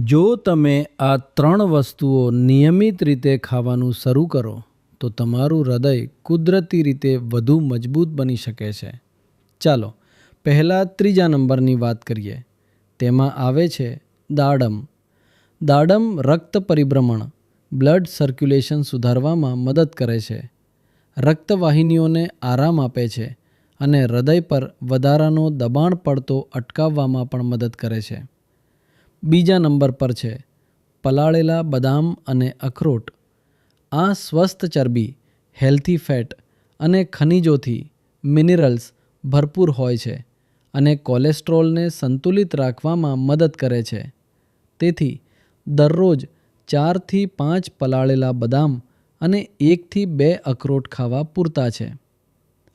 જો તમે આ 3 વસ્તુઓ નિયમિત રીતે ખાવાનું શરૂ કરો તો તમારું હૃદય કુદરતી રીતે વધુ મજબૂત બની શકે છે. ચાલો પહેલાં 3જા નંબરની વાત કરીએ. તેમાં આવે છે દાડમ. દાડમ રક્ત પરિભ્રમણ બ્લડ સર્ક્યુલેશન સુધારવામાં મદદ કરે છે, રક્તવાહિનીઓને આરામ આપે છે અને હૃદય પર વધારાનો દબાણ પડતો અટકાવવામાં પણ મદદ કરે છે. બીજા નંબર પર છે પલાળેલા બદામ અને અખરોટ. આ સ્વસ્થ ચરબી, હેલ્થી ફેટ અને ખનિજોથી મિનરલ્સ ભરપૂર હોય છે અને કોલેસ્ટ્રોલને સંતુલિત રાખવામાં મદદ કરે છે. તેથી દરરોજ 4 થી 5 પલાળેલા બદામ અને 1 થી 2 અખરોટ ખાવા પૂરતા છે.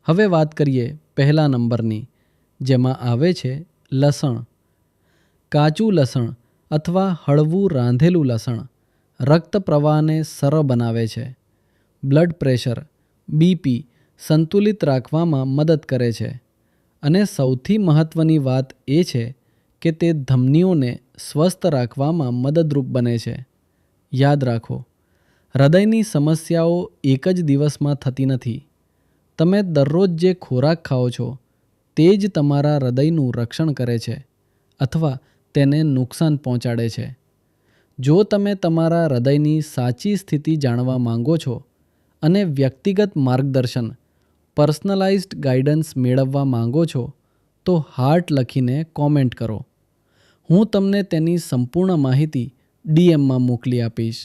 હવે વાત કરીએ પહેલા નંબરની, જેમાં આવે છે લસણ. કાચું લસણ અથવા હળવું રાંધેલું લસણ રક્ત પ્રવાહને સરળ બનાવે છે, બ્લડ પ્રેશર, બીપી સંતુલિત રાખવામાં મદદ કરે છે અને સૌથી મહત્ત્વની વાત એ છે કે તે ધમનીઓને સ્વસ્થ રાખવામાં મદદરૂપ બને છે. યાદ રાખો, હૃદયની સમસ્યાઓ એક જ દિવસમાં થતી નથી. તમે દરરોજ જે ખોરાક ખાઓ છો તે જ તમારા હૃદયનું રક્ષણ કરે છે અથવા તેને નુકસાન પહોંચાડે છે. જો તમે તમારા હૃદયની સાચી સ્થિતિ જાણવા માંગો છો અને વ્યક્તિગત માર્ગદર્શન, પર્સનલાઇઝ્ડ ગાઈડન્સ મેળવવા માંગો છો તો હાર્ટ લખીને કોમેન્ટ કરો. હું તમને તેની સંપૂર્ણ માહિતી DMમાં મોકલી આપીશ.